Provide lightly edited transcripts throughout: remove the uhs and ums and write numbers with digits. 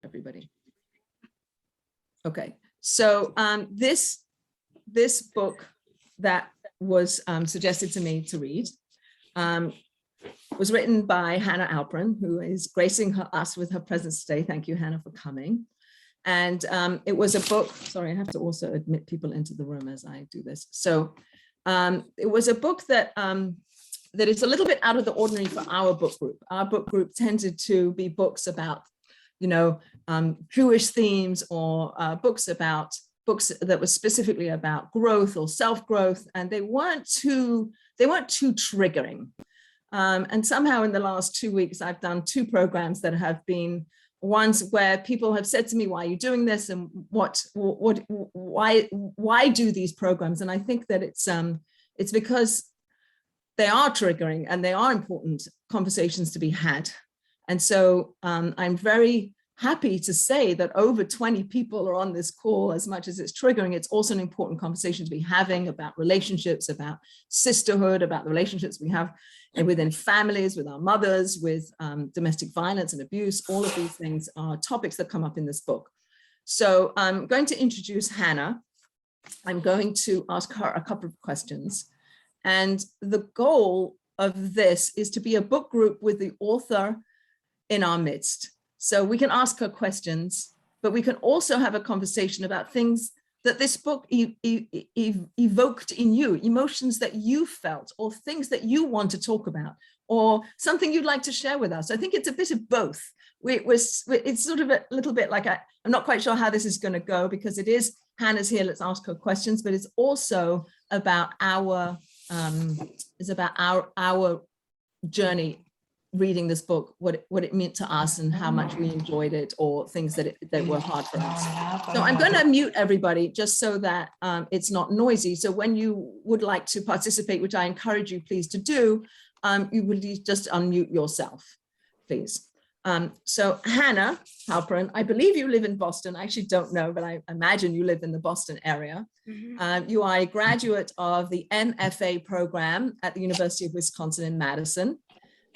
everybody. Okay, so this book that was suggested to me to read was written by Hanna Halperin, who is gracing us with her presence today. Thank you, Hanna, for coming. And it was a book, sorry, I have to also admit people into the room as I do this. So it was a book that that is a little bit out of the ordinary for our book group. Our book group tended to be books about, you know, Jewish themes, or books that were specifically about growth or self-growth, and they weren't too triggering. And somehow in the last 2 weeks, I've done 2 programs that have been ones where people have said to me, why are you doing this? And why do these programs? And I think that it's because they are triggering and they are important conversations to be had. And so I'm very happy to say that over 20 people are on this call. As much as it's triggering, it's also an important conversation to be having about relationships, about sisterhood, about the relationships we have within families, with our mothers, with domestic violence and abuse. All of these things are topics that come up in this book. So I'm going to introduce Hanna. I'm going to ask her a couple of questions. And the goal of this is to be a book group with the author in our midst. So we can ask her questions, but we can also have a conversation about things that this book evoked in you, emotions that you felt, or things that you want to talk about, or something you'd like to share with us. I think it's a bit of both. It's sort of a little bit like, I'm not quite sure how this is going to go, because it is Hanna's here, let's ask her questions, but it's also about our journey reading this book, what it meant to us and how much we enjoyed it, or things that were hard for us. So I'm going to mute everybody just so that it's not noisy. So when you would like to participate, which I encourage you please to do, you would just unmute yourself, please. So Hanna Halperin, I believe you live in Boston. I actually don't know, but I imagine you live in the Boston area. Mm-hmm. You are a graduate of the MFA program at the University of Wisconsin in Madison,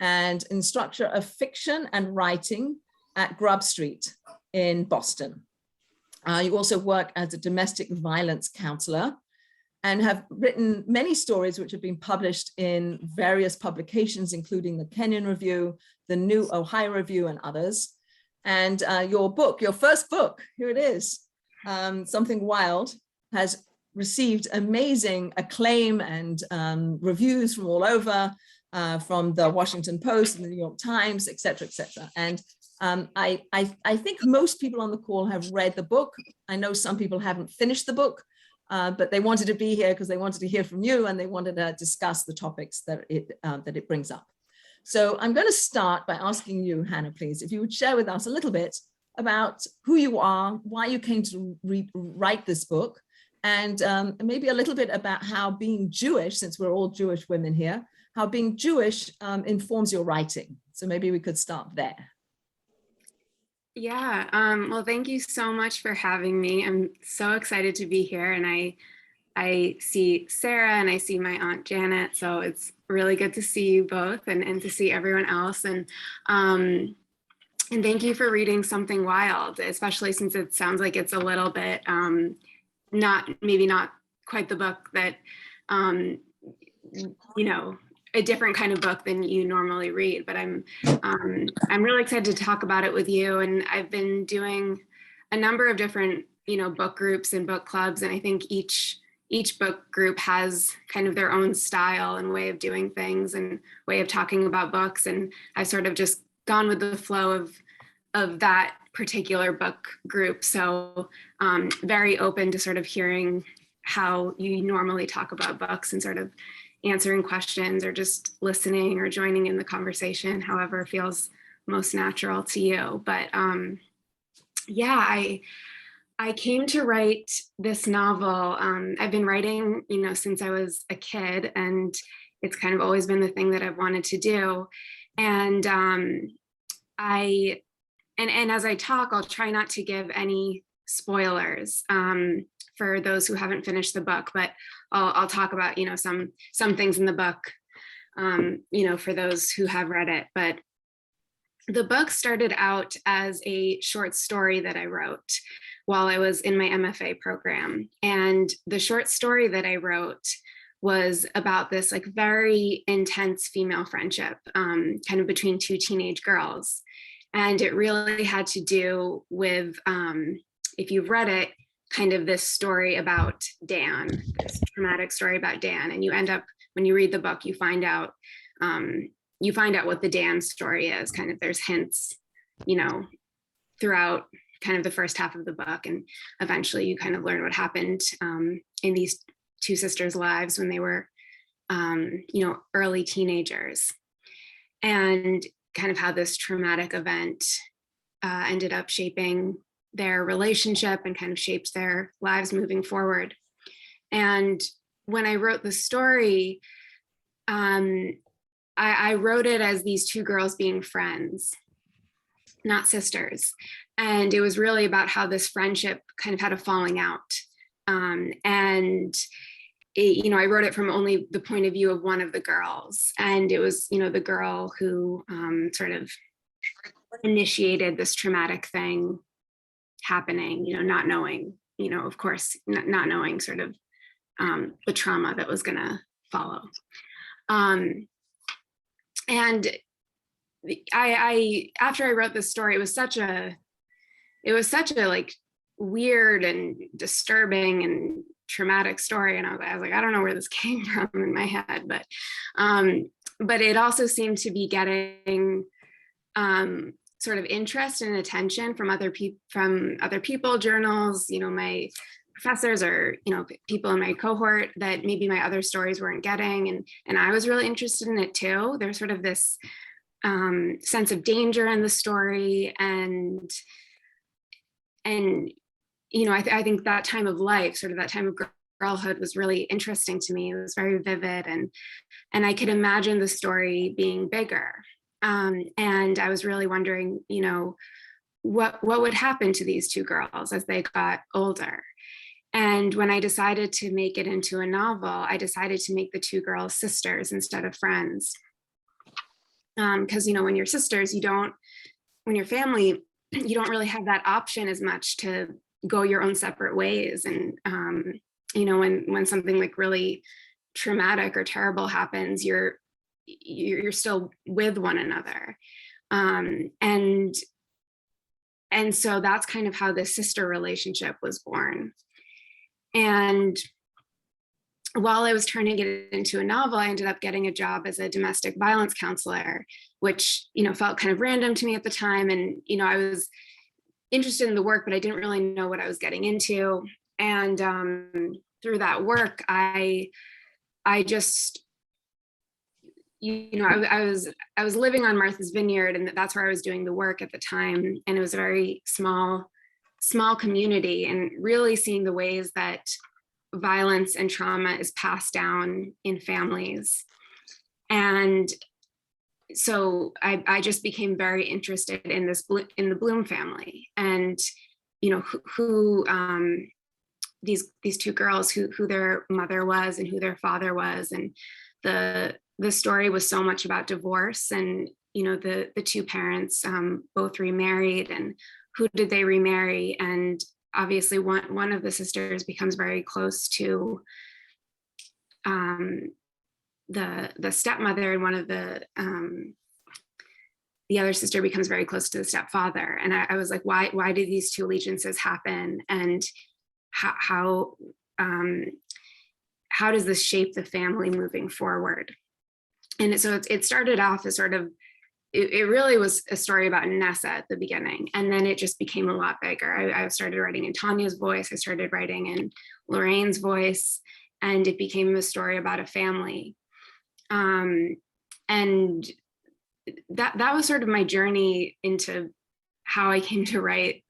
and instructor of fiction and writing at Grub Street in Boston. You also work as a domestic violence counselor and have written many stories which have been published in various publications, including the Kenyon Review, the New Ohio Review, and others. And your first book, here it is, Something Wild, has received amazing acclaim and reviews from all over, from the Washington Post and the New York Times, et cetera, et cetera. And I think most people on the call have read the book. I know some people haven't finished the book, but they wanted to be here because they wanted to hear from you, and they wanted to discuss the topics that it brings up. So I'm going to start by asking you, Hanna, please, if you would share with us a little bit about who you are, why you came to write this book, and maybe a little bit about how being Jewish, since we're all Jewish women here, how being Jewish informs your writing. So maybe we could start there. Yeah, well, thank you so much for having me. I'm so excited to be here, and I see Sarah and I see my Aunt Janet, so it's really good to see you both, and to see everyone else. And thank you for reading Something Wild, especially since it sounds like it's a little bit maybe not quite the book that you know, a different kind of book than you normally read, but I'm really excited to talk about it with you. And I've been doing a number of different, book groups and book clubs, and I think each book group has kind of their own style and way of doing things and way of talking about books. And I've sort of just gone with the flow of that particular book group. So very open to sort of hearing how you normally talk about books and sort of answering questions or just listening or joining in the conversation, however feels most natural to you. But yeah, I came to write this novel. I've been writing, since I was a kid, and it's kind of always been the thing that I've wanted to do. And as I talk, I'll try not to give any spoilers for those who haven't finished the book, but I'll talk about, some things in the book, for those who have read it. But the book started out as a short story that I wrote while I was in my MFA program. And the short story that I wrote was about this like very intense female friendship, kind of between two teenage girls. And it really had to do with, if you've read it, kind of this story about Dan, this traumatic story about Dan. And you end up, when you read the book, you find out what the Dan story is. Kind of there's hints, throughout kind of the first half of the book. And eventually you kind of learn what happened in these two sisters' lives when they were, early teenagers. And kind of how this traumatic event ended up shaping their relationship and kind of shaped their lives moving forward. And when I wrote the story, I wrote it as these two girls being friends, not sisters. And it was really about how this friendship kind of had a falling out. And I wrote it from only the point of view of one of the girls. And it was, the girl who sort of initiated this traumatic thing happening, not knowing, of course, not knowing sort of the trauma that was going to follow. And I after I wrote this story, it was such a like weird and disturbing and traumatic story. And I was like, I don't know where this came from in my head, but it also seemed to be getting sort of interest and attention from other people, journals, my professors, or people in my cohort that maybe my other stories weren't getting, and I was really interested in it too. There's sort of this sense of danger in the story, and I think that time of life, sort of that time of girlhood, was really interesting to me. It was very vivid, and I could imagine the story being bigger. And I was really wondering, what would happen to these two girls as they got older. And when I decided to make it into a novel, I decided to make the two girls sisters instead of friends. Because, when you're sisters, when you're family, you don't really have that option as much to go your own separate ways. And, when something like really traumatic or terrible happens, you're still with one another. And so that's kind of how this sister relationship was born. And while I was turning it into a novel, I ended up getting a job as a domestic violence counselor, which, felt kind of random to me at the time. And, I was interested in the work, but I didn't really know what I was getting into. And through that work, I just, I was living on Martha's Vineyard, and that's where I was doing the work at the time. And it was a very small community, and really seeing the ways that violence and trauma is passed down in families. And so I just became very interested in the Bloom family, and who these two girls, who their mother was and who their father was. And the story was so much about divorce, and the two parents both remarried, and who did they remarry. And obviously one of the sisters becomes very close to the stepmother, and one of the other sister becomes very close to the stepfather. And I was like, why did these two allegiances happen? And how does this shape the family moving forward? And so it started off as sort of, it really was a story about Nessa at the beginning. And then it just became a lot bigger. I started writing in Tanya's voice. I started writing in Lorraine's voice, and it became a story about a family. And that was sort of my journey into how I came to write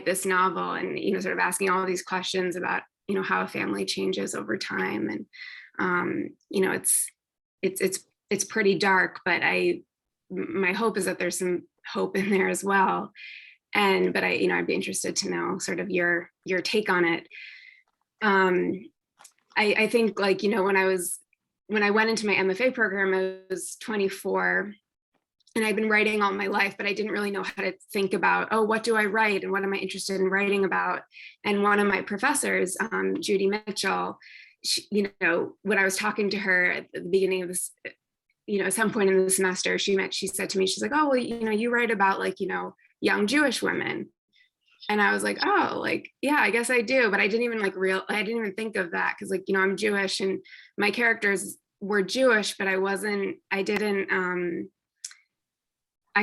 this novel, and, sort of asking all these questions about, how a family changes over time. And, it's pretty dark, but my hope is that there's some hope in there as well. But I'd be interested to know sort of your take on it. I think, like, when I went into my MFA program, I was 24, and I'd been writing all my life, but I didn't really know how to think about, oh, what do I write and what am I interested in writing about? And one of my professors, Judy Mitchell, she, when I was talking to her at the beginning of this, at some point in the semester, she said to me, she's like, oh, well, you write about like, young Jewish women. And I was like, oh, like, yeah, I guess I do. But I didn't even I didn't even think of that. Cause like, I'm Jewish and my characters were Jewish, but I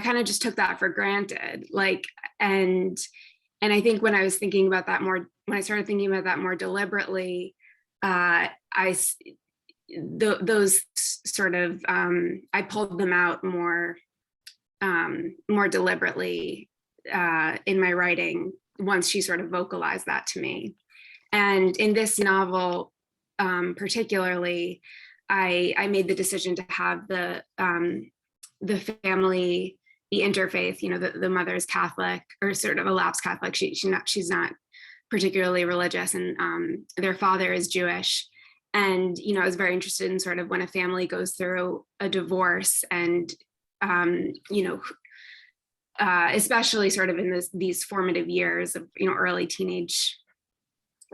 kind of just took that for granted. Like, and I think when I started thinking about that more deliberately, those sort of, I pulled them out more deliberately in my writing once she sort of vocalized that to me. And in this novel, particularly, I made the decision to have the family be interfaith. The mother's Catholic, or sort of a lapsed Catholic. She's not particularly religious, and their father is Jewish. And I was very interested in sort of when a family goes through a divorce, and especially sort of in these formative years of early teenage,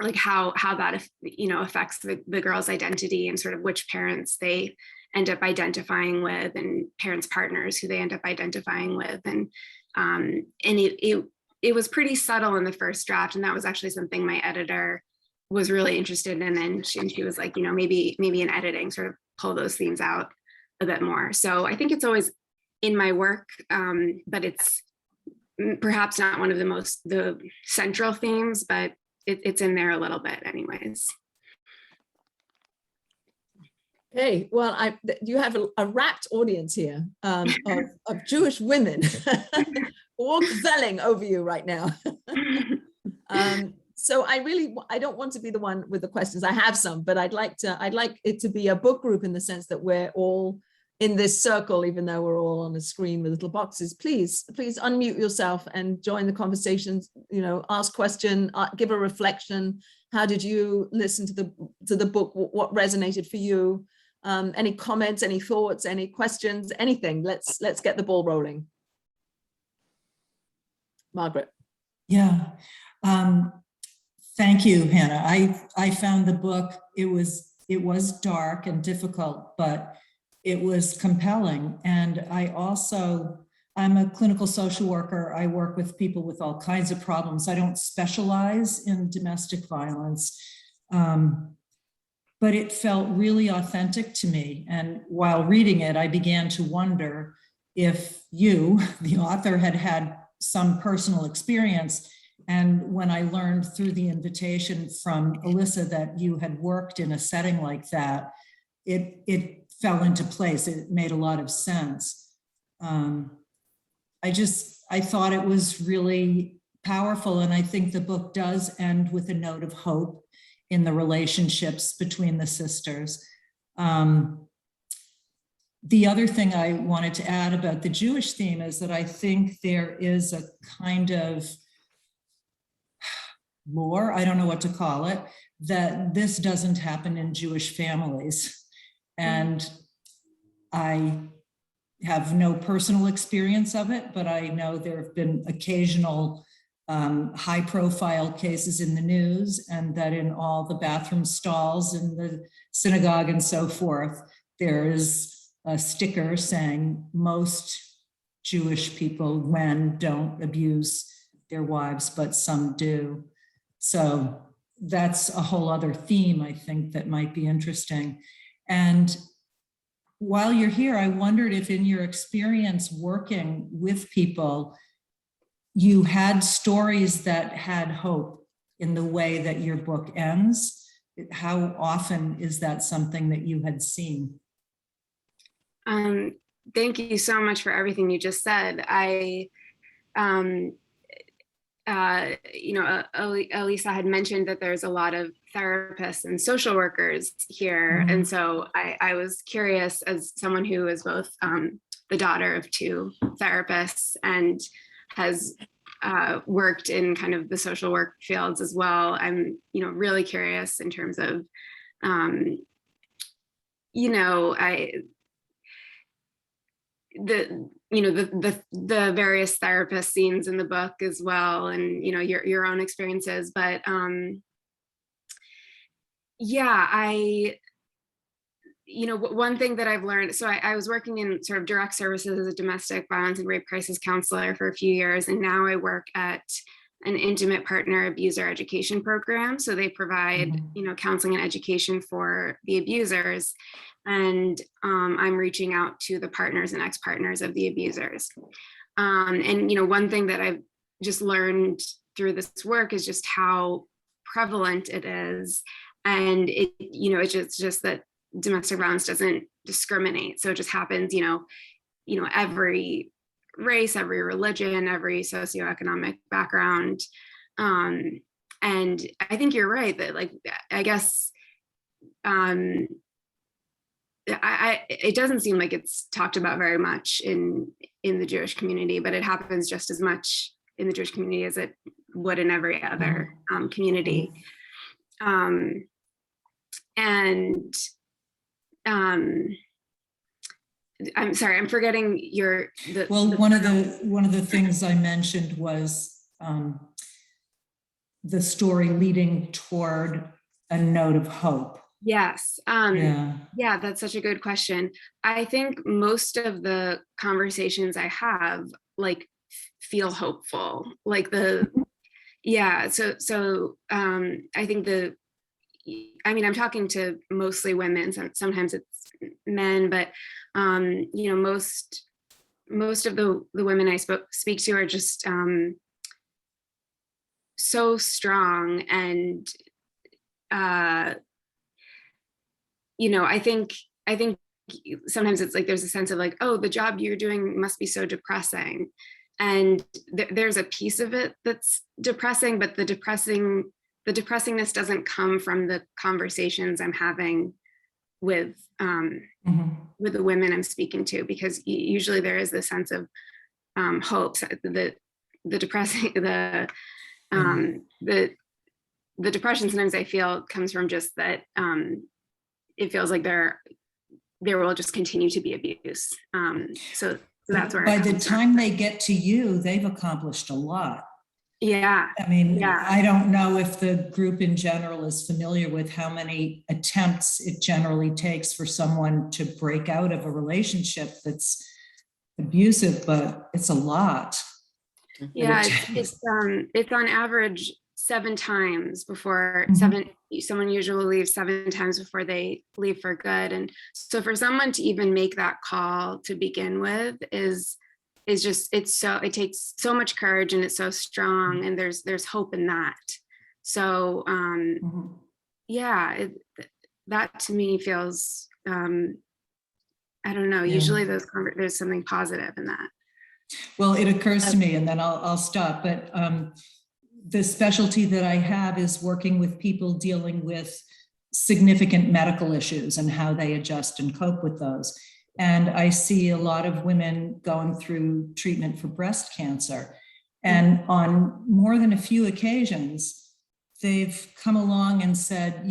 like how that affects the girl's identity, and sort of which parents they end up identifying with, and parents' partners who they end up identifying with. And it was pretty subtle in the first draft, and that was actually something my editor was really interested in, and she was like, maybe in editing, sort of pull those themes out a bit more. So I think it's always in my work, but it's perhaps not one of the central themes, but it's in there a little bit anyways. Hey, well, you have a rapt audience here of Jewish women all selling over you right now. So I don't want to be the one with the questions. I have some, but I'd like it to be a book group in the sense that we're all in this circle, even though we're all on a screen with little boxes. Please unmute yourself and join the conversations, ask question, give a reflection. How did you listen to the book? What resonated for you? Any comments, any thoughts, any questions, anything? Let's get the ball rolling. Margaret. Yeah. Thank you, Hannah. I found the book, it was dark and difficult, but it was compelling. And I'm a clinical social worker. I work with people with all kinds of problems. I don't specialize in domestic violence, but it felt really authentic to me. And while reading it, I began to wonder if you, the author, had some personal experience. And when I learned through the invitation from Alyssa that you had worked in a setting like that, it fell into place. It made a lot of sense. I thought it was really powerful. And I think the book does end with a note of hope in the relationships between the sisters. The other thing I wanted to add about the Jewish theme is that I think there is a kind of lore, I don't know what to call it, that this doesn't happen in Jewish families. And I have no personal experience of it, but I know there have been occasional high profile cases in the news, and that in all the bathroom stalls in the synagogue and so forth, there is a sticker saying most Jewish people, men, don't abuse their wives, but some do. So that's a whole other theme, I think, that might be interesting. And while you're here, I wondered if in your experience working with people, you had stories that had hope in the way that your book ends. How often is that something that you had seen? Thank you so much for everything you just said. Elisa had mentioned that there's a lot of therapists and social workers here. Mm-hmm. And so I was curious, as someone who is both the daughter of two therapists and has worked in kind of the social work fields as well. I'm, really curious in terms of, the various therapist scenes in the book as well, and your own experiences. But one thing that I've learned, so I was working in sort of direct services as a domestic violence and rape crisis counselor for a few years, and now I work at an intimate partner abuser education program. So they provide, counseling and education for the abusers. And I'm reaching out to the partners and ex-partners of the abusers. And one thing that I've just learned through this work is just how prevalent it is. And it's just that domestic violence doesn't discriminate. So it just happens, every race, every religion, every socioeconomic background. And I think you're right that, like, I guess it doesn't seem like it's talked about very much in the Jewish community, but it happens just as much in the Jewish community as it would in every other community. I'm sorry, I'm forgetting one of the things I mentioned was the story leading toward a note of hope. Yes. Yeah, that's such a good question. I think most of the conversations I have, like, feel hopeful. Like so I think I'm talking to mostly women, sometimes it's men, but most of the women I speak to are just so strong. And I think sometimes it's like there's a sense of like, oh, the job you're doing must be so depressing. And there's a piece of it that's depressing, but the depressingness doesn't come from the conversations I'm having with the women I'm speaking to, because usually there is this sense of hope. The depression sometimes I feel comes from just that it feels like there will just continue to be abuse. So that's where by the time they get to you, they've accomplished a lot. Yeah. I mean, I don't know if the group in general is familiar with how many attempts it generally takes for someone to break out of a relationship that's abusive, but it's a lot. Yeah, it's on average 7 times before someone usually leaves 7 times before they leave for good. And so for someone to even make that call to begin with is just, it takes so much courage, and it's so strong, and there's hope in that. So that to me feels I don't know, usually there's something positive in that. Well, it occurs to me, and then I'll stop, but the specialty that I have is working with people dealing with significant medical issues and how they adjust and cope with those. And I see a lot of women going through treatment for breast cancer. And on more than a few occasions, they've come along and said,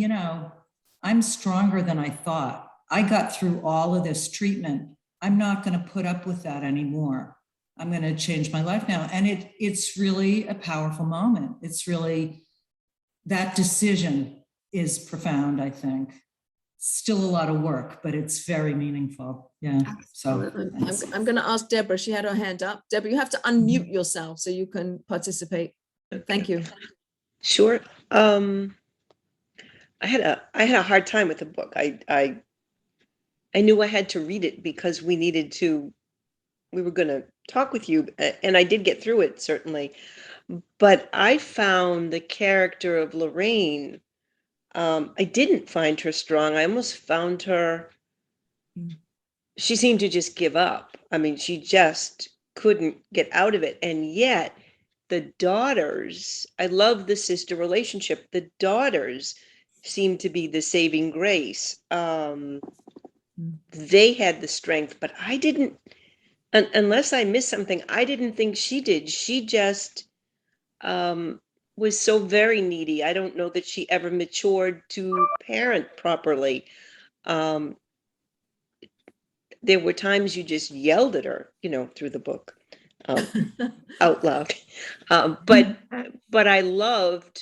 I'm stronger than I thought. I got through all of this treatment. I'm not going to put up with that anymore. I'm going to change my life now. And it's really a powerful moment. It's really, that decision is profound, I think. Still a lot of work, but it's very meaningful. Yeah. Absolutely. So I'm going to ask Deborah. She had her hand up. Deborah, you have to unmute yourself so you can participate. Thank you. Sure. I had a hard time with the book. I knew I had to read it because we were going to talk with you, and I did get through it, certainly. But I found the character of Lorraine, I didn't find her strong. I almost found her, she seemed to just give up. I mean, she just couldn't get out of it. And yet the daughters, I love the sister relationship. The daughters seem to be the saving grace. They had the strength, but I didn't, unless I missed something, I didn't think she did. She just was so very needy. I don't know that she ever matured to parent properly. there were times you just yelled at her, through the book, out loud. But I loved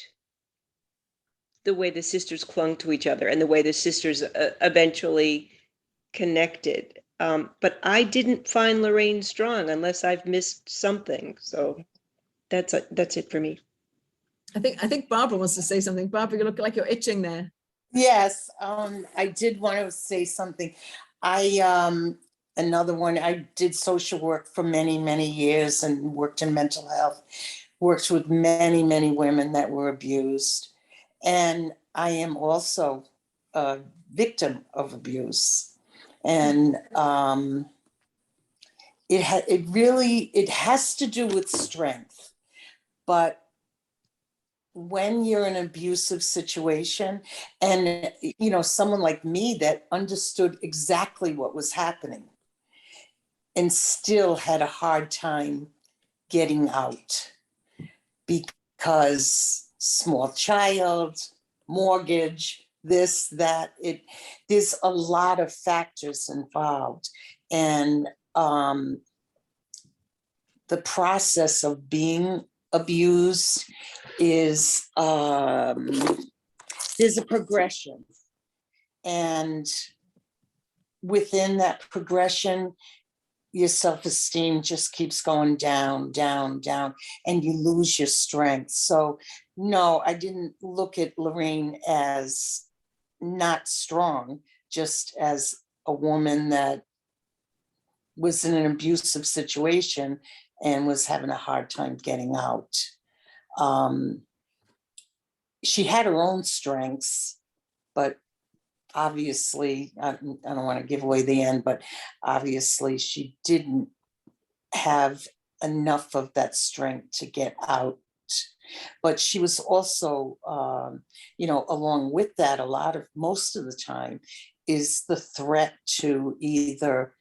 the way the sisters clung to each other and the way the sisters eventually connected. But I didn't find Lorraine strong unless I've missed something. So that's it for me. I think Barbara wants to say something. Barbara, you look like you're itching there. Yes, I did want to say something. Another one, I did social work for many, many years and worked in mental health, worked with many, many women that were abused. And I am also a victim of abuse. And it has to do with strength. But when you're in an abusive situation and, someone like me that understood exactly what was happening and still had a hard time getting out because small child, mortgage, this, that, there's a lot of factors involved. And the process of being abused is there's a progression, and within that progression your self-esteem just keeps going down, down, down, and you lose your strength. So no, I didn't look at Lorraine as not strong, just as a woman that was in an abusive situation and was having a hard time getting out. She had her own strengths, but obviously, I don't want to give away the end, but obviously she didn't have enough of that strength to get out. But she was also, along with that, most of the time is the threat to either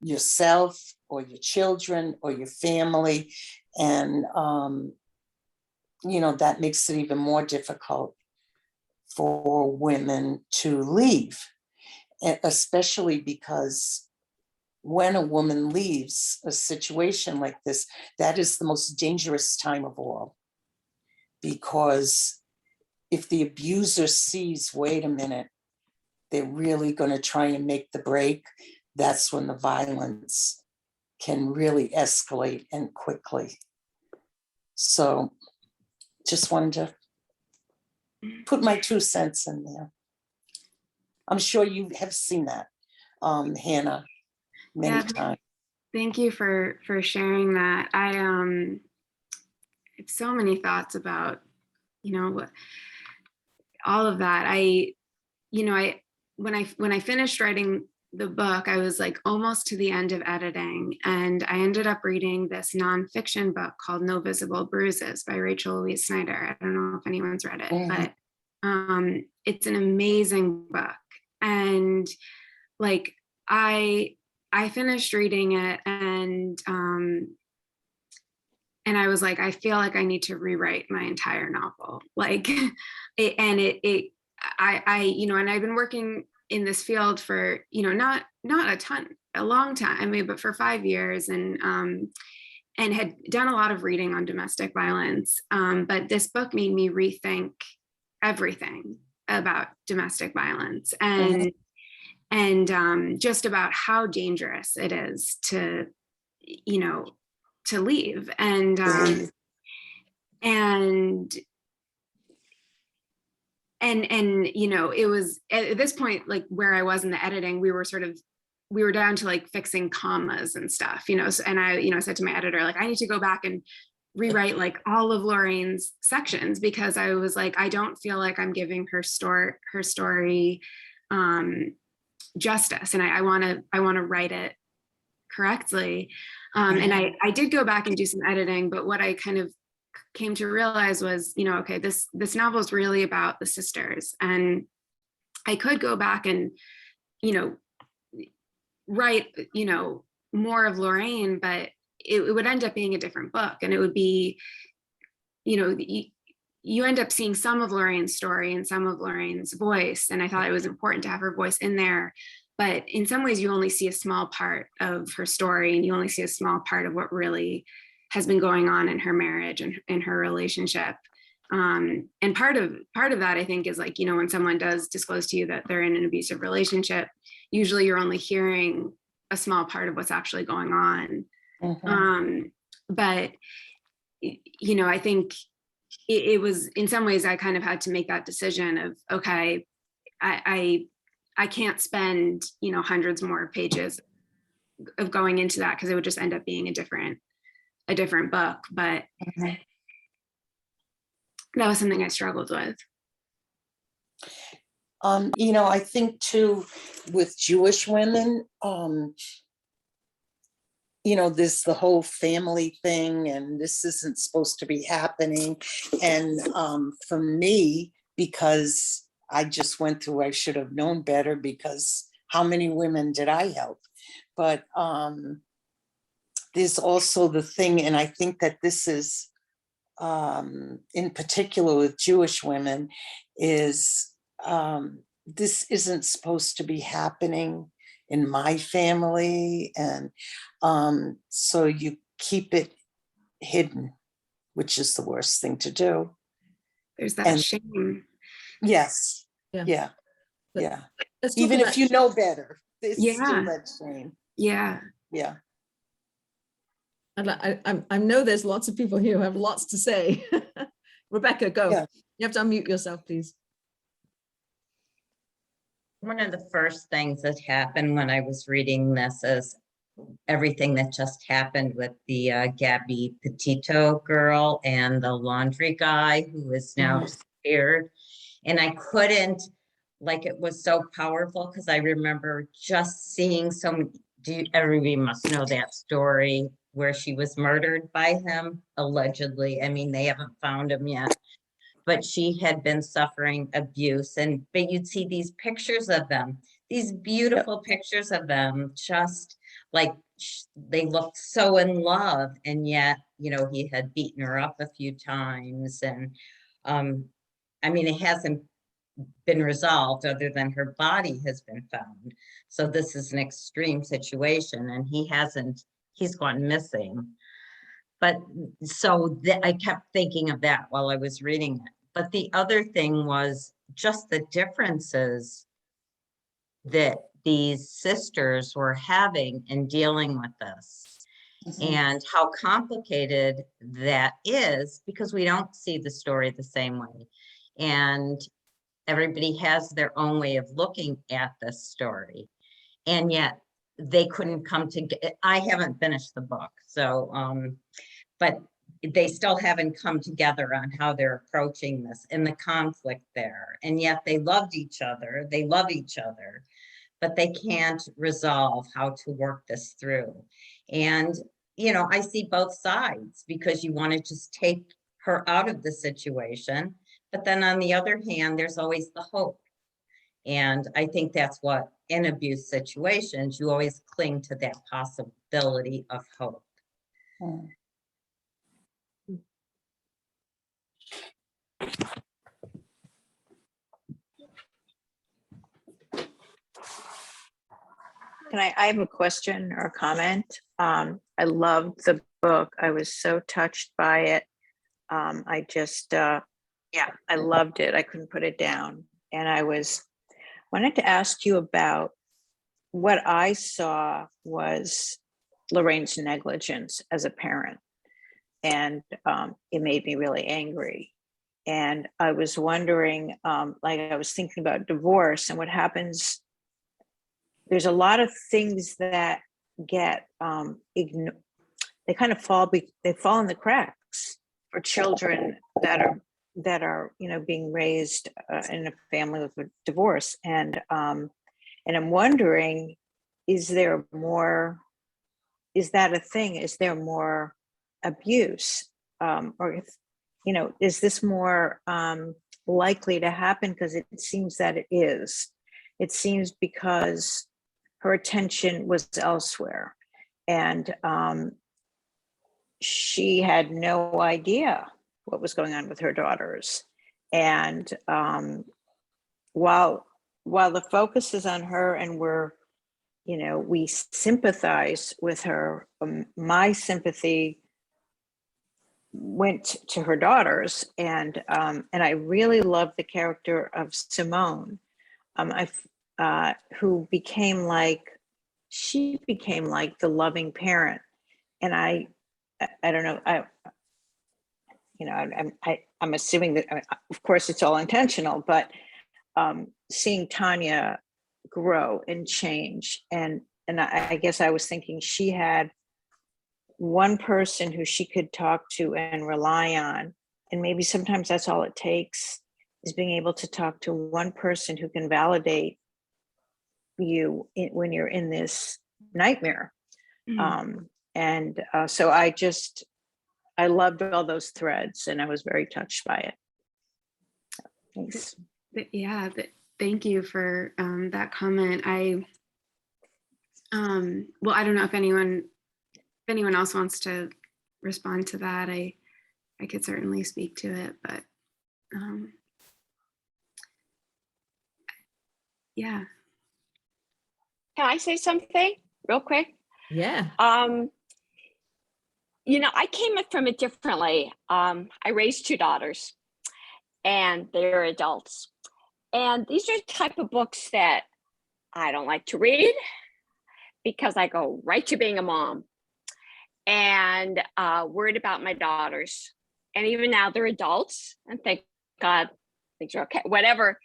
yourself or your children or your family. And, that makes it even more difficult for women to leave, especially because when a woman leaves a situation like this, that is the most dangerous time of all. Because if the abuser sees, wait a minute, they're really going to try and make the break, that's when the violence can really escalate and quickly. So just wanted to put my 2 cents in there. I'm sure you have seen that, Hannah, many times. Thank you for sharing that. I have so many thoughts about, all of that. When I finished writing the book, I was like almost to the end of editing, and I ended up reading this nonfiction book called No Visible Bruises by Rachel Louise Snyder. I don't know if anyone's read it, but it's an amazing book. And like I finished reading it, and I was like, I feel like I need to rewrite my entire novel. Like, and I've been working in this field for, not a long time, but for 5 years, and had done a lot of reading on domestic violence. But this book made me rethink everything about domestic violence and just about how dangerous it is to leave. And it was at this point, like where I was in the editing, we were down to like fixing commas and stuff, so, and I said to my editor, like, I need to go back and rewrite like all of Lorraine's sections, because I was like, I don't feel like I'm giving her story justice, and I want to write it correctly. And I did go back and do some editing, but what I kind of came to realize was, okay, this novel is really about the sisters, and I could go back and, write, more of Lorraine, but it would end up being a different book, and it would be, you end up seeing some of Lorraine's story and some of Lorraine's voice, and I thought it was important to have her voice in there. but in some ways you only see a small part of her story, and you only see a small part of what really has been going on in her marriage and in her relationship. And part of that, I think, is like, when someone does disclose to you that they're in an abusive relationship, usually you're only hearing a small part of what's actually going on. But I think it was, in some ways, I kind of had to make that decision of, okay, I can't spend hundreds more pages of going into that, because it would just end up being a different book. But that was something I struggled with. I think too, with Jewish women, there's the whole family thing, and this isn't supposed to be happening. And for me, because I just went through, I should have known better, because how many women did I help? But there's also the thing, and I think that this is, in particular with Jewish women, is this isn't supposed to be happening in my family. And so you keep it hidden, which is the worst thing to do. There's that shame. Yes. Yeah. Yeah. But Yeah. let's talk Even about if you know better, there's Yeah. still that shame. Yeah. Yeah. I know there's lots of people here who have lots to say. Rebecca, go. Yeah. You have to unmute yourself, please. One of the first things that happened when I was reading this is everything that just happened with the Gabby Petito girl and the laundry guy who is now disappeared. And I couldn't, it was so powerful, because I remember just seeing everybody must know that story where she was murdered by him, allegedly. I mean, they haven't found him yet, but she had been suffering abuse. But you'd see these pictures of them, these beautiful pictures of them, just like they looked so in love. And yet, he had beaten her up a few times. And I mean, it hasn't been resolved other than her body has been found. So this is an extreme situation, and he's gone missing. But so I kept thinking of that while I was reading it. But the other thing was just the differences that these sisters were having in dealing with this, and how complicated that is, because we don't see the story the same way. And everybody has their own way of looking at this story. And yet they couldn't come together. I haven't finished the book, so but they still haven't come together on how they're approaching this and the conflict there. And yet they loved each other, they love each other, but they can't resolve how to work this through. And, I see both sides, because you want to just take her out of the situation. But then on the other hand, there's always the hope. And I think that's what, in abuse situations, you always cling to that possibility of hope. I have a question or a comment. I loved the book. I was so touched by it. I just, I loved it. I couldn't put it down. And I wanted to ask you about what I saw was Lorraine's negligence as a parent. And it made me really angry. And I was wondering, I was thinking about divorce and what happens. There's a lot of things that get ignored. They kind of fall in the cracks for children that are being raised in a family with a divorce. And I'm wondering, is that a thing? Is there more abuse, or is this more likely to happen? Because it seems that it is. It seems because her attention was elsewhere, and she had no idea what was going on with her daughters. And while the focus is on her, and we're you know, we sympathize with her. My sympathy went to her daughters, and I really love the character of Simone, who became like, she became like the loving parent. And I don't know, I'm assuming that, of course, it's all intentional, but seeing Tanya grow and change, and I guess I was thinking she had one person who she could talk to and rely on, and maybe sometimes that's all it takes, is being able to talk to one person who can validate you when you're in this nightmare. So I loved all those threads, and I was very touched by it. Thanks. Yeah, thank you for that comment. Well, I don't know if anyone else wants to respond to that. I could certainly speak to it, but yeah. Can I say something real quick? Yeah. You know, I came from it differently. I raised 2 daughters, and they're adults. And these are the type of books that I don't like to read, because I go right to being a mom and worried about my daughters. And even now they're adults, and thank God things are okay, whatever.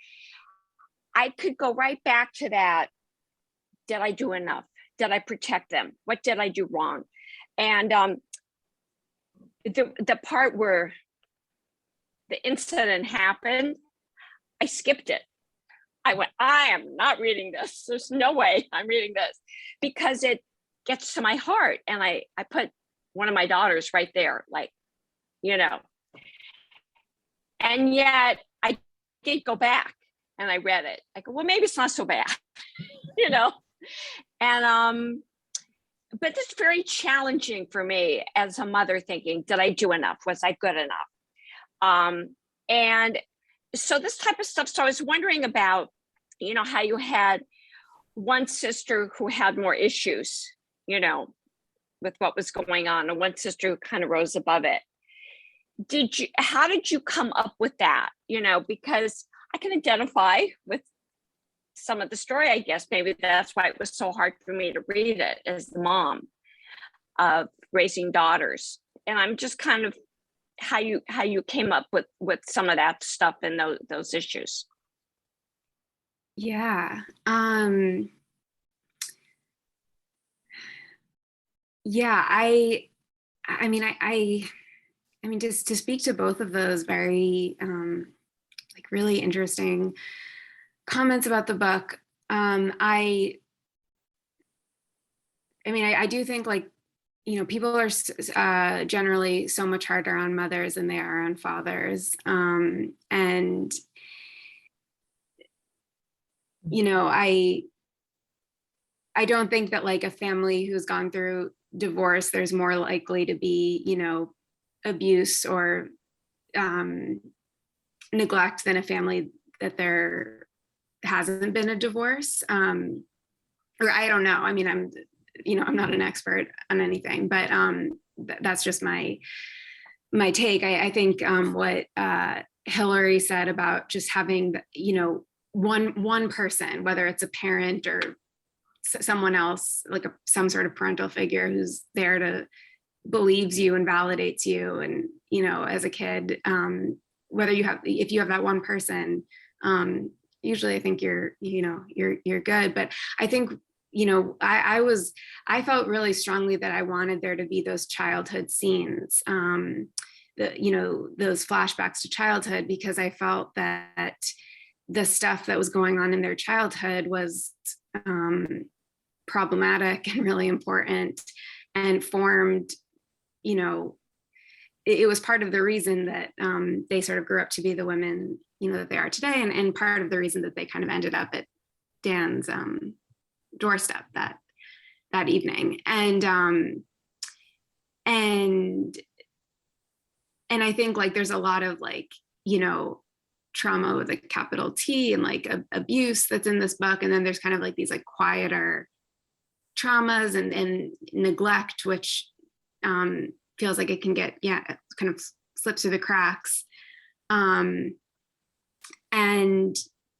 I could go right back to that. Did I do enough? Did I protect them? What did I do wrong? And the part where the incident happened, I skipped it. I went, I am not reading this. There's no way I'm reading this, because it gets to my heart. And I put one of my daughters right there, like, you know. And yet I did go back and I read it. I go, well, maybe it's not so bad, you know. And but it's very challenging for me as a mother, thinking, did I do enough? Was I good enough? And so this type of stuff. So I was wondering about, you know, how you had one sister who had more issues, you know, with what was going on, and one sister who kind of rose above it. How did you come up with that? You know, because I can identify with some of the story, I guess. Maybe that's why it was so hard for me to read it as the mom of raising daughters. And I'm just kind of how you came up with some of that stuff and those issues. Yeah. Yeah, I mean, just to speak to both of those very like really interesting comments about the book. I do think, like, you know, people are generally so much harder on mothers than they are on fathers. And, you know, I don't think that, like, a family who's gone through divorce, there's more likely to be, you know, abuse or neglect than a family that there hasn't been a divorce. Or I don't know. I mean, I'm not an expert on anything, but that's just my take. I think what Hillary said about just having, you know, one person, whether it's a parent or someone else, like some sort of parental figure who's there to believes you and validates you. And, you know, as a kid, if you have that one person, usually I think you're good. But I think, you know, I felt really strongly that I wanted there to be those childhood scenes, you know, those flashbacks to childhood, because I felt that the stuff that was going on in their childhood was problematic and really important, and formed, you know, it was part of the reason that they sort of grew up to be the women, you know, that they are today, and part of the reason that they kind of ended up at Dan's doorstep that evening. And I think, like, there's a lot of, like, you know, trauma with a capital T and, like, abuse that's in this book. And then there's kind of like these, like, quieter traumas and neglect, which feels like it can get, kind of slip through the cracks. And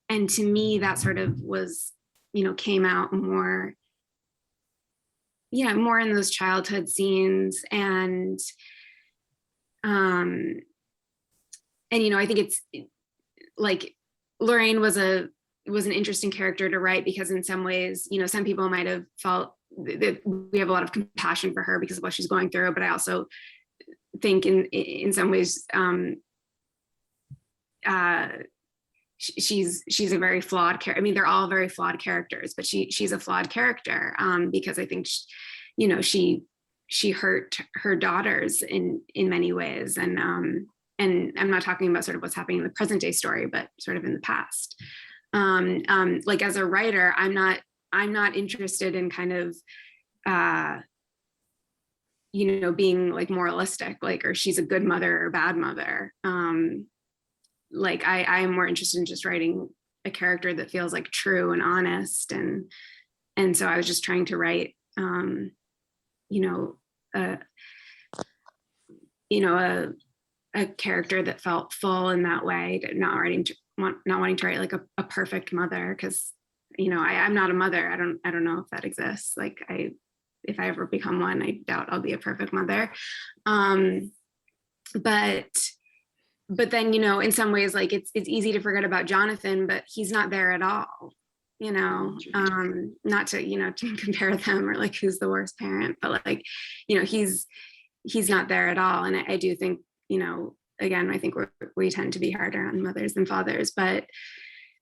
to me, that sort of was, came out more, more in those childhood scenes. And I think it's like Lorraine was an interesting character to write, because in some ways, some people might have felt that we have a lot of compassion for her because of what she's going through. But I also think in some ways, she's a very flawed character. I mean, they're all very flawed characters, but she's a flawed character, because I think she hurt her daughters in many ways. And I'm not talking about sort of what's happening in the present day story, but sort of in the past. Like as a writer, I'm not interested in kind of, being like moralistic, like, or she's a good mother or bad mother. Like I am more interested in just writing a character that feels like true and honest. And so I was just trying to write, a character that felt full in that way, not wanting to write like a perfect mother, because I'm not a mother. I don't know if that exists. Like if I ever become one, I doubt I'll be a perfect mother. But then, in some ways, like it's easy to forget about Jonathan, but he's not there at all, not to, to compare them or like who's the worst parent, but like, he's not there at all. And I do think, again, I think we tend to be harder on mothers than fathers, but,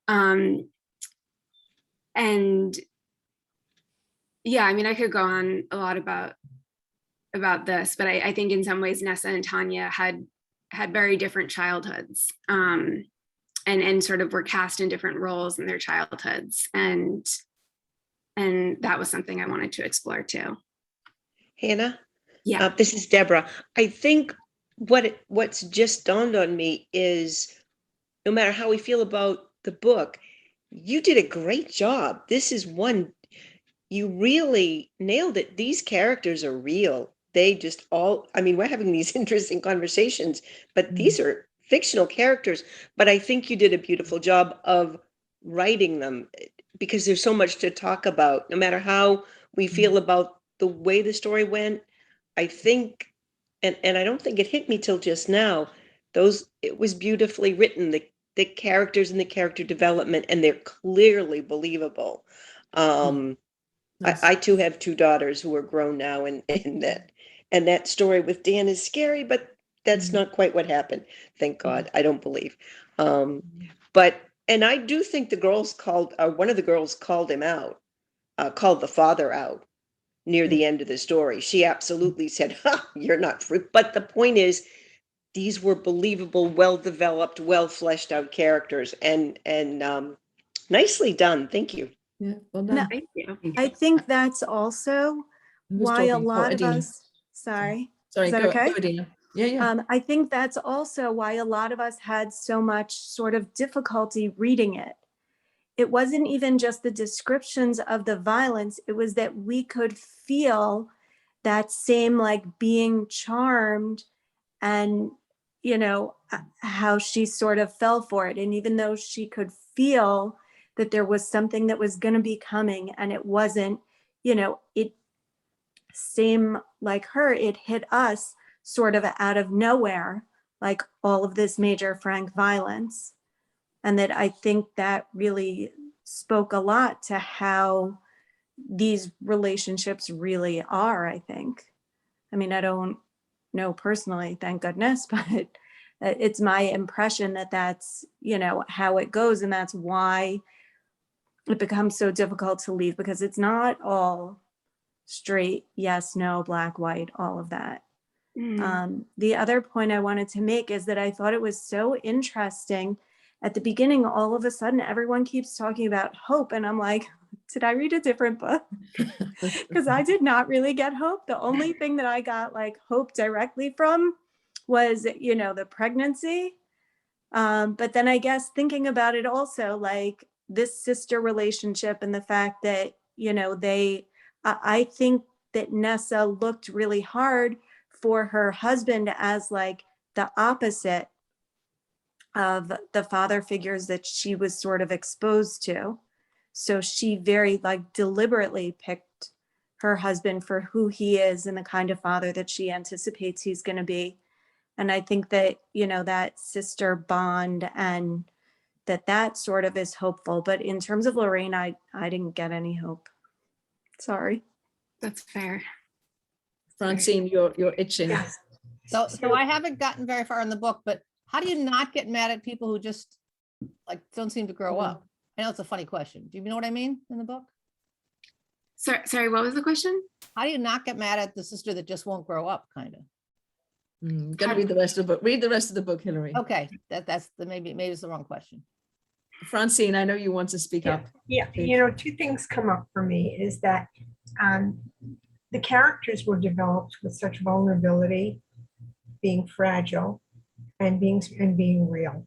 and yeah, I mean, I could go on a lot about this, but I think in some ways Nessa and Tanya had very different childhoods, and sort of were cast in different roles in their childhoods, and that was something I wanted to explore too. Hannah? Yeah. This is Deborah. I think what's just dawned on me is, no matter how we feel about the book, you did a great job. This is one, you really nailed it. These characters are real. They just we're having these interesting conversations, but these are fictional characters. But I think you did a beautiful job of writing them, because there's so much to talk about, no matter how we feel about the way the story went. I think, and I don't think it hit me till just now, it was beautifully written, the characters and the character development, and they're clearly believable. I too have two daughters who are grown now, and that story with Dan is scary, but that's not quite what happened. Thank God. I don't believe. But I do think one of the girls called him out, called the father out near the end of the story. She absolutely said, "You're not free." But the point is, these were believable, well-developed, well-fleshed out characters, and nicely done. Thank you. Yeah, well No, done. Thank you. I think that's also Who's why a talking? Oh, lot of Adina. us, sorry. Sorry, Is that go, okay? go, Adina. Yeah. I think that's also why a lot of us had so much sort of difficulty reading it. It wasn't even just the descriptions of the violence, it was that we could feel that same like being charmed, and how she sort of fell for it. And even though she could feel that there was something that was going to be coming, and it wasn't, it same like her, it hit us sort of out of nowhere, like all of this major Frank violence. And that I think that really spoke a lot to how these relationships really are, I think. I mean, I don't know personally, thank goodness, but it's my impression that that's, how it goes. And that's why it becomes so difficult to leave, because it's not all straight, yes, no, black, white, all of that. The other point I wanted to make is that I thought it was so interesting. At the beginning, all of a sudden, everyone keeps talking about hope. And I'm like, did I read a different book? Because I did not really get hope. The only thing that I got like hope directly from was, the pregnancy. But then I guess thinking about it also, like this sister relationship and the fact that, they I think that Nessa looked really hard for her husband as like the opposite of the father figures that she was sort of exposed to. So she very like deliberately picked her husband for who he is and the kind of father that she anticipates he's going to be. And I think that, you know, that sister bond and that sort of is hopeful. But in terms of Lorraine, I didn't get any hope. Sorry. That's fair. Francine, you're itching. Yes. So I haven't gotten very far in the book, but how do you not get mad at people who just like don't seem to grow up? I know it's a funny question. Do you know what I mean in the book? Sorry, what was the question? How do you not get mad at the sister that just won't grow up, kind of? Gotta read the rest of the book. Read the rest of the book, Hillary. Okay, that's the maybe it's the wrong question. Francine, I know you want to speak up. Yeah, Please. you know, Two things come up for me is that the characters were developed with such vulnerability, being fragile, and being real.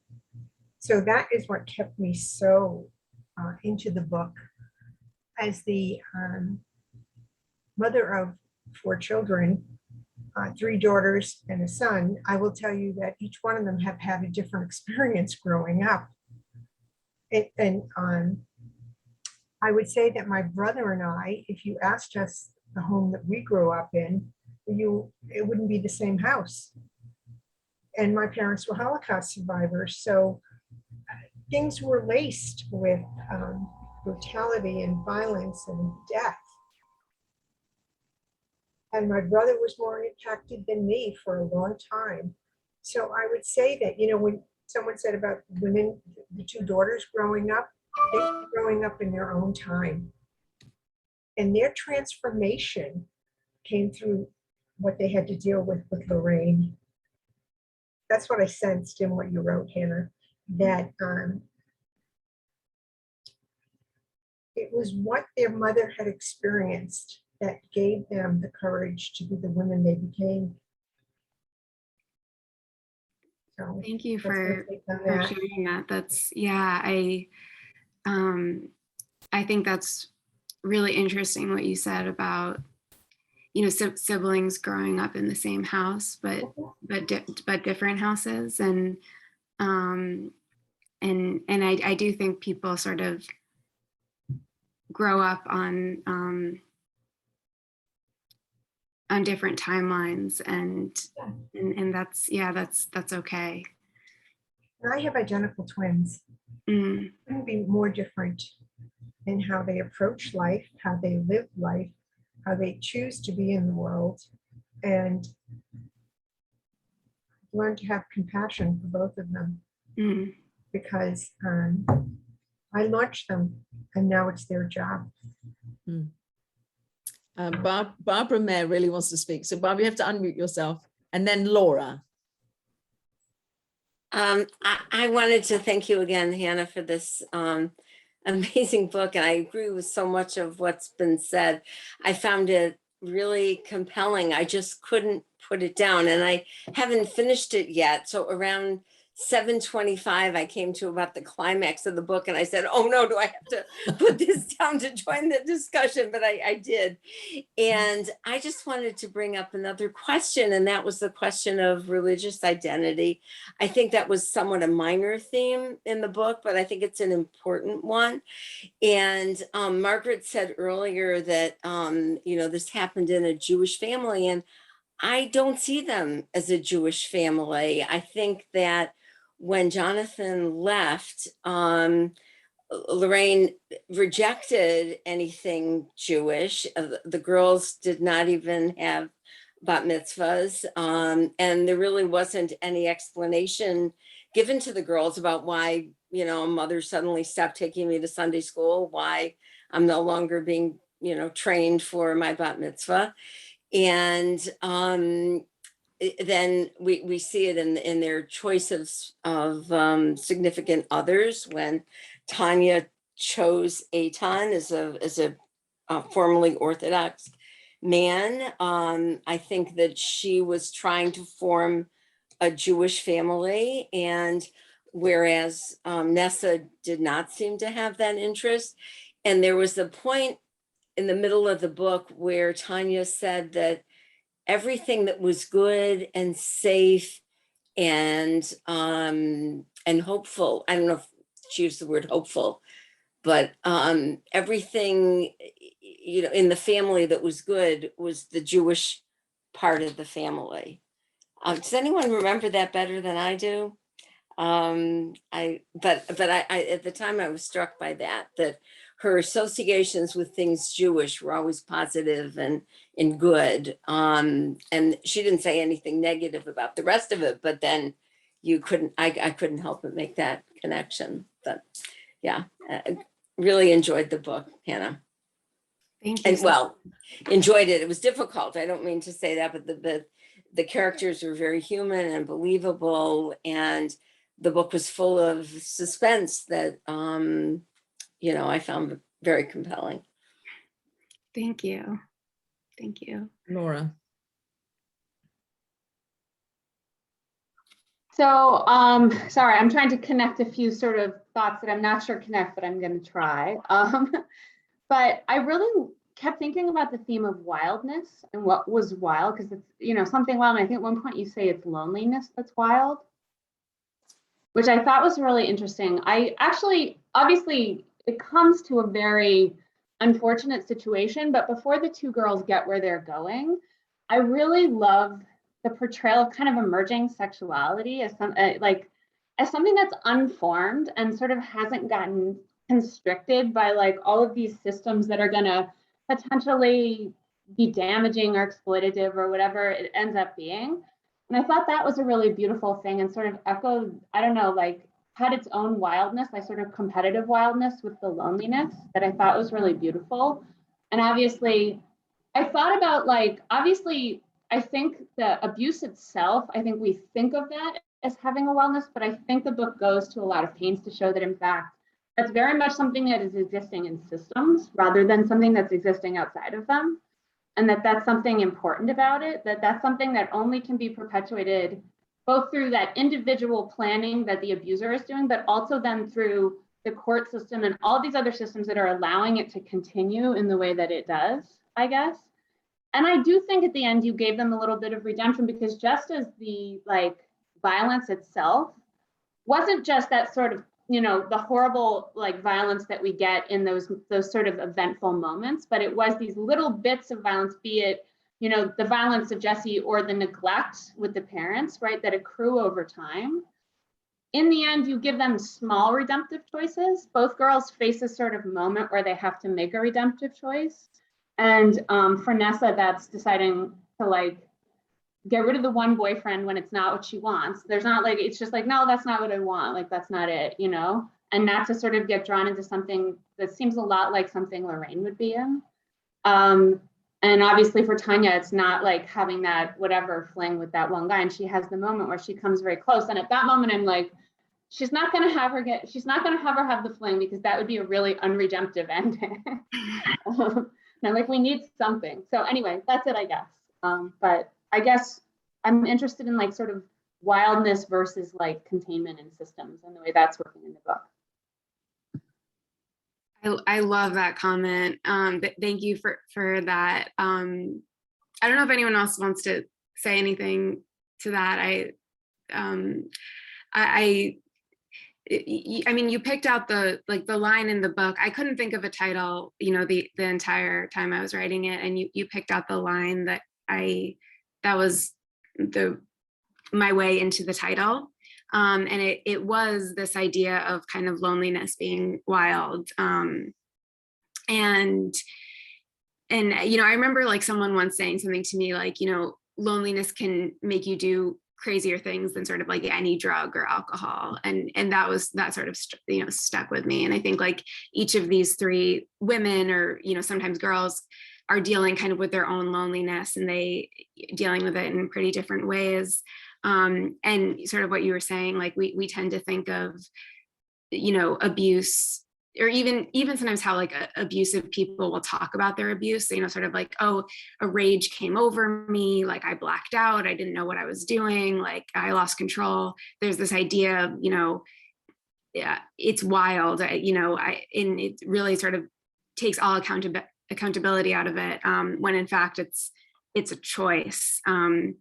So that is what kept me so into the book. As the mother of 4 children, 3 daughters and a son, I will tell you that each one of them have had a different experience growing up. And I would say that my brother and I, if you asked us the home that we grew up in, it wouldn't be the same house. And my parents were Holocaust survivors. So things were laced with brutality and violence and death. And my brother was more impacted than me for a long time. So I would say that, you know, when someone said about women, the 2 daughters growing up, they were growing up in their own time. And their transformation came through what they had to deal with Lorraine. That's what I sensed in what you wrote, Hannah, that it was what their mother had experienced that gave them the courage to be the women they became. So Thank you that's my for take on that. sharing that. That's, yeah, I think that's really interesting what you said about, you know, siblings growing up in the same house, but different houses. And I do think people sort of grow up on different timelines, and that's, yeah, that's okay. And I have identical twins. Couldn't be more different in how they approach life, how they live life, how they choose to be in the world, and learn to have compassion for both of them. Because I launched them and now it's their job. Barbara Mayer really wants to speak. So Barbara, you have to unmute yourself. And then Laura. I wanted to thank you again, Hannah, for this amazing book. And I agree with so much of what's been said. I found it really compelling. I just couldn't put it down, and I haven't finished it yet. So around 7:25, I came to about the climax of the book, and I said, oh no, do I have to put this down to join the discussion? But I did. And I just wanted to bring up another question, and that was the question of religious identity. I think that was somewhat a minor theme in the book, but I think it's an important one. And Margaret said earlier that, you know, this happened in a Jewish family, and I don't see them as a Jewish family. I think that when Jonathan left, Lorraine rejected anything Jewish. The girls did not even have bat mitzvahs. And there really wasn't any explanation given to the girls about why, you know, mother suddenly stopped taking me to Sunday school, why I'm no longer being, you know, trained for my bat mitzvah. And then we see it in their choices of significant others. When Tanya chose Eitan as a formerly Orthodox man, I think that she was trying to form a Jewish family, and whereas Nessa did not seem to have that interest. And there was a point in the middle of the book where Tanya said that everything that was good and safe and hopeful, I don't know if she used the word hopeful, but everything, you know, in the family that was good was the Jewish part of the family. Does anyone remember that better than I do? I at the time I was struck by that her associations with things Jewish were always positive and good. And she didn't say anything negative about the rest of it, but then I couldn't help but make that connection. But yeah, really enjoyed the book, Hannah. Thank you. And well, enjoyed it. It was difficult. I don't mean to say that, but the characters were very human and believable, and the book was full of suspense that you know, I found very compelling. Thank you. Thank you. Laura. So, sorry, I'm trying to connect a few sort of thoughts that I'm not sure connect, but I'm going to try. But I really kept thinking about the theme of wildness and what was wild, because it's, you know, something wild. And I think at one point you say it's loneliness that's wild, which I thought was really interesting. I actually, obviously, it comes to a very unfortunate situation, but before the two girls get where they're going, I really love the portrayal of kind of emerging sexuality as as something that's unformed and sort of hasn't gotten constricted by like all of these systems that are going to potentially be damaging or exploitative or whatever it ends up being. And I thought that was a really beautiful thing and sort of echoed, I don't know, like had its own wildness, like sort of competitive wildness with the loneliness that I thought was really beautiful. And obviously, I thought about like, obviously, I think the abuse itself, I think we think of that as having a wellness, but I think the book goes to a lot of pains to show that in fact, that's very much something that is existing in systems rather than something that's existing outside of them. And that's something important about it, that's something that only can be perpetuated both through that individual planning that the abuser is doing, but also then through the court system and all these other systems that are allowing it to continue in the way that it does, I guess. And I do think at the end you gave them a little bit of redemption, because just as the like violence itself wasn't just that sort of, you know, the horrible like violence that we get in those sort of eventful moments, but it was these little bits of violence, be it, you know, the violence of Jesse or the neglect with the parents, right, that accrue over time. In the end, you give them small redemptive choices. Both girls face a sort of moment where they have to make a redemptive choice. And for Nessa, that's deciding to like get rid of the one boyfriend when it's not what she wants. There's not like, it's just like, no, that's not what I want. Like, that's not it, you know? And not to sort of get drawn into something that seems a lot like something Lorraine would be in. And obviously for Tanya, it's not like having that whatever fling with that one guy. And she has the moment where she comes very close. And at that moment, I'm like, she's not going to have her have the fling, because that would be a really unredemptive ending. And I'm like, we need something. So anyway, that's it, I guess. But I guess I'm interested in like sort of wildness versus like containment in systems and the way that's working in the book. I love that comment. Thank you for that. I don't know if anyone else wants to say anything to that. I mean, you picked out the line in the book. I couldn't think of a title, you know, the entire time I was writing it, and you picked out the line that was my way into the title. And it was this idea of kind of loneliness being wild. And you know, I remember like someone once saying something to me like, you know, loneliness can make you do crazier things than sort of like any drug or alcohol. And that sort of, you know, stuck with me. And I think like each of these three women, or, you know, sometimes girls, are dealing kind of with their own loneliness, and they dealing with it in pretty different ways. And sort of what you were saying, like we tend to think of, you know, abuse, or even sometimes how like abusive people will talk about their abuse, you know, sort of like, oh, a rage came over me, like I blacked out, I didn't know what I was doing, like I lost control. There's this idea of, you know, yeah, it's wild, you know, and it really sort of takes all accountability out of it, when in fact it's a choice. And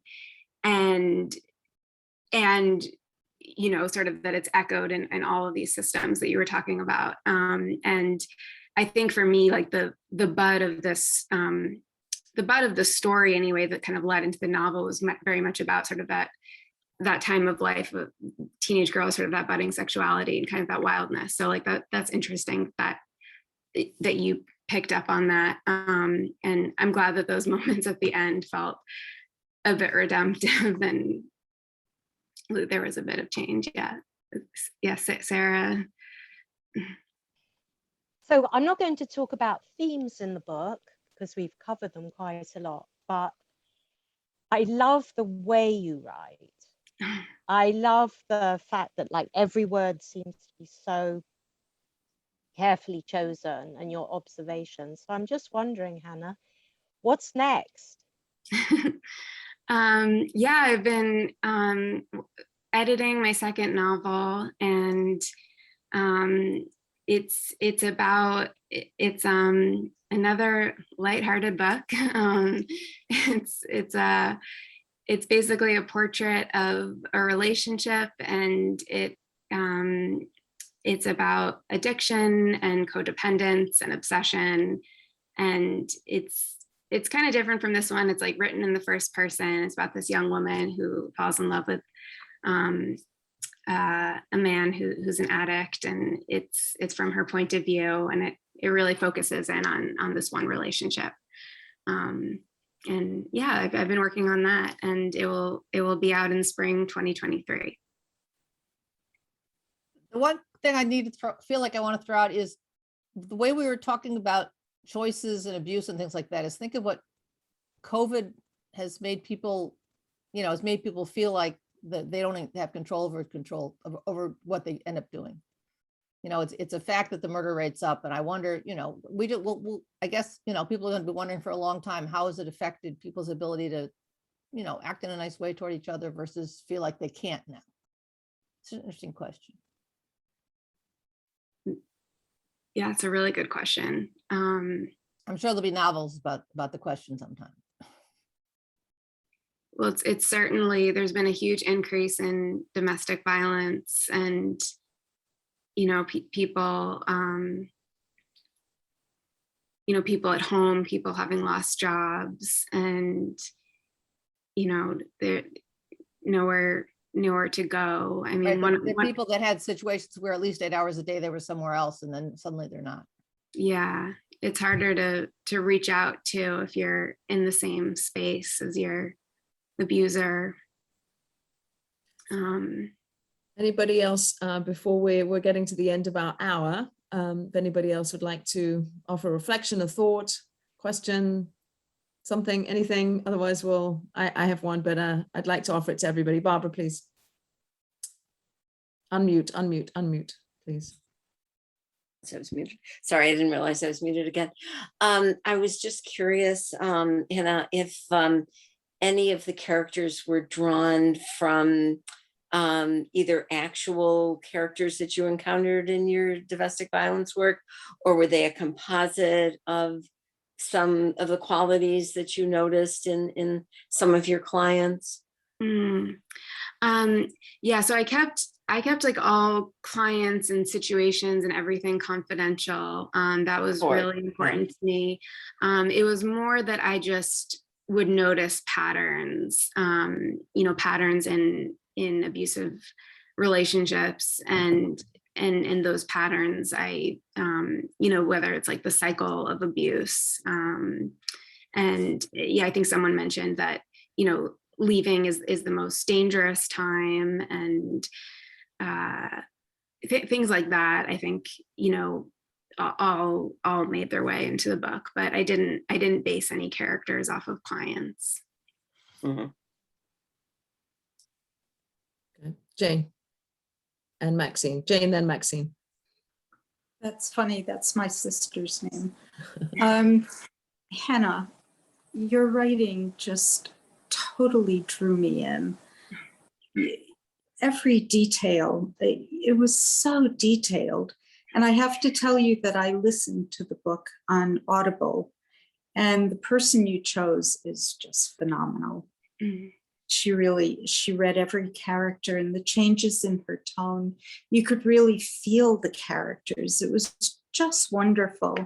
you know, sort of that it's echoed in all of these systems that you were talking about. And I think for me, like the butt of this, the butt of the story anyway, that kind of led into the novel was very much about sort of that time of life of teenage girls, sort of that budding sexuality and kind of that wildness. So like that's interesting that you picked up on that. And I'm glad that those moments at the end felt a bit redemptive and there was a bit of change. Yeah. Yes, Sarah. So I'm not going to talk about themes in the book because we've covered them quite a lot, but I love the way you write. I love the fact that like every word seems to be so carefully chosen and your observations. So I'm just wondering, Hanna, what's next? Yeah, I've been editing my second novel, and it's another lighthearted book. It's basically a portrait of a relationship, and it's about addiction and codependence and obsession, and it's kind of different from this one. It's like written in the first person. It's about this young woman who falls in love with a man who's an addict, and it's from her point of view, and it really focuses in on this one relationship. And yeah, I've been working on that, and it will be out in spring 2023. The one thing I need to feel like I want to throw out is the way we were talking about choices and abuse and things like that, is think of what COVID has made people, you know, has made people feel like that they don't have control over what they end up doing. You know, it's a fact that the murder rate's up, and I wonder, you know, I guess, you know, people are going to be wondering for a long time, how has it affected people's ability to, you know, act in a nice way toward each other versus feel like they can't now? It's an interesting question. Yeah, it's a really good question. I'm sure there'll be novels about the question sometime. Well, it's certainly, there's been a huge increase in domestic violence, and you know, people, you know, people at home, people having lost jobs, and you know, they're nowhere to go. I mean, right, the people that had situations where at least 8 hours a day they were somewhere else, and then suddenly they're not. Yeah, it's harder to reach out to if you're in the same space as your abuser. Anybody else, before we're getting to the end of our hour, if anybody else would like to offer a reflection, a thought, question, something, anything? Otherwise, I have one, but I'd like to offer it to everybody. Barbara, please. Unmute, please. So I was muted. Sorry, I didn't realize I was muted again. I was just curious, Hanna, if any of the characters were drawn from either actual characters that you encountered in your domestic violence work, or were they a composite of some of the qualities that you noticed in some of your clients? Yeah, so I kept like all clients and situations and everything confidential. That was really important to me. It was more that I just would notice patterns, you know, patterns in abusive relationships, and those patterns, I, you know, whether it's like the cycle of abuse. And yeah, I think someone mentioned that, you know, leaving is the most dangerous time, and things like that. I think, you know, all made their way into the book, but I didn't base any characters off of clients. Mm-hmm. Okay. Jane and Maxine. Jane, then Maxine. That's funny. That's my sister's name. Hanna, your writing just totally drew me in. Every detail, it was so detailed. And I have to tell you that I listened to the book on Audible, And the person you chose is just phenomenal. She read every character, and the changes in her tone, you could really feel the characters. It was just wonderful.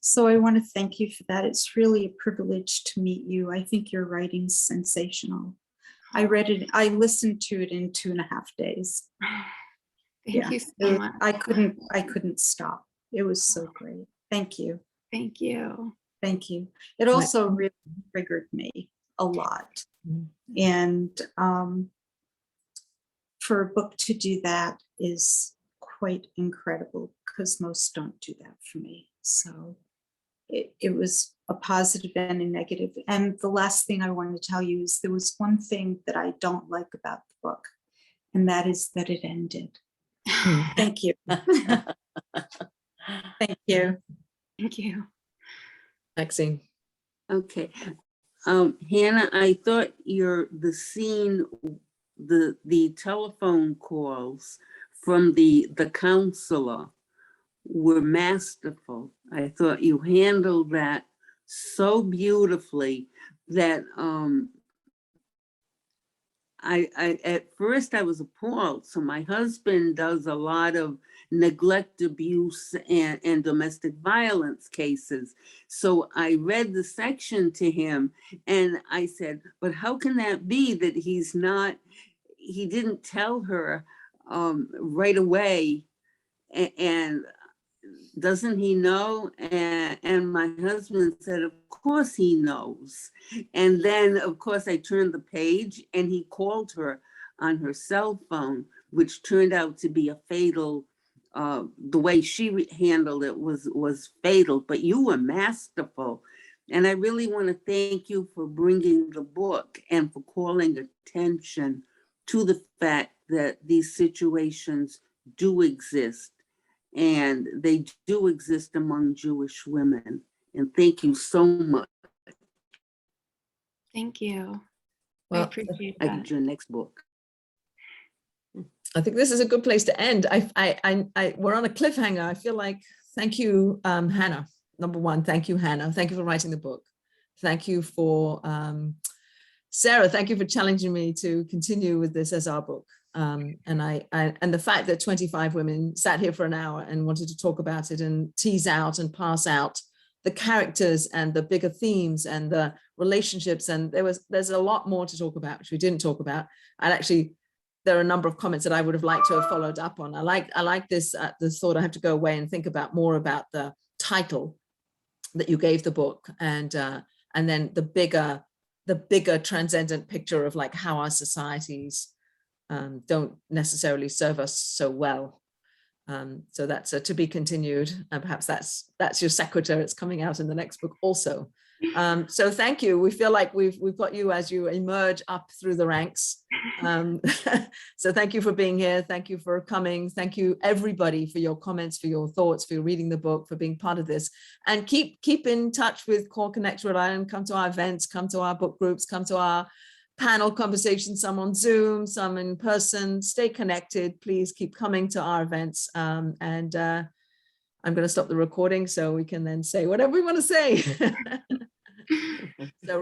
So I want to thank you for that. It's really a privilege to meet you. I think your writing's sensational. I read it, I listened to it in 2.5 days. Thank you so much. I couldn't stop. It was so great. Thank you. Thank you. Thank you. It also really triggered me a lot. And for a book to do that is quite incredible, because most don't do that for me. So it was a positive and a negative. And the last thing I want to tell you is there was one thing that I don't like about the book, and that is that it ended. Thank you. Thank you. Thank you. Maxine. Okay. Hannah, I thought the scene, the telephone calls from the counselor were masterful. I thought you handled that so beautifully that I at first I was appalled. So my husband does a lot of neglect, abuse, and domestic violence cases. So I read the section to him and I said, but how can that be that he didn't tell her right away, and doesn't he know? And my husband said, of course he knows. And then, of course, I turned the page and he called her on her cell phone, which turned out to be a fatal, the way she handled it was fatal, but you were masterful. And I really want to thank you for bringing the book and for calling attention to the fact that these situations do exist. And they do exist among Jewish women. And thank you so much. Thank you. Well, I appreciate I that. get your next book. I think this is a good place to end. We're on a cliffhanger. I feel like, thank you, Hannah. Number one, thank you, Hannah. Thank you for writing the book. Thank you for, Sarah, thank you for challenging me to continue with this as our book. And the fact that 25 women sat here for an hour and wanted to talk about it and tease out and pass out the characters and the bigger themes and the relationships. And there's a lot more to talk about, which we didn't talk about. There are a number of comments that I would have liked to have followed up on. I like this thought. I have to go away and think about more about the title that you gave the book, and then the bigger transcendent picture of like how our societies don't necessarily serve us so well. So that's to be continued, and perhaps that's your secretary. It's coming out in the next book also. So thank you. We feel like we've got you as you emerge up through the ranks. So thank you for being here. Thank you for coming. Thank you everybody for your comments, for your thoughts, for reading the book, for being part of this. And keep in touch with Core Connect Rhode Island. Come to our events, come to our book groups, come to our panel conversations, some on Zoom, some in person. Stay connected. Please keep coming to our events. I'm going to stop the recording so we can then say whatever we want to say. So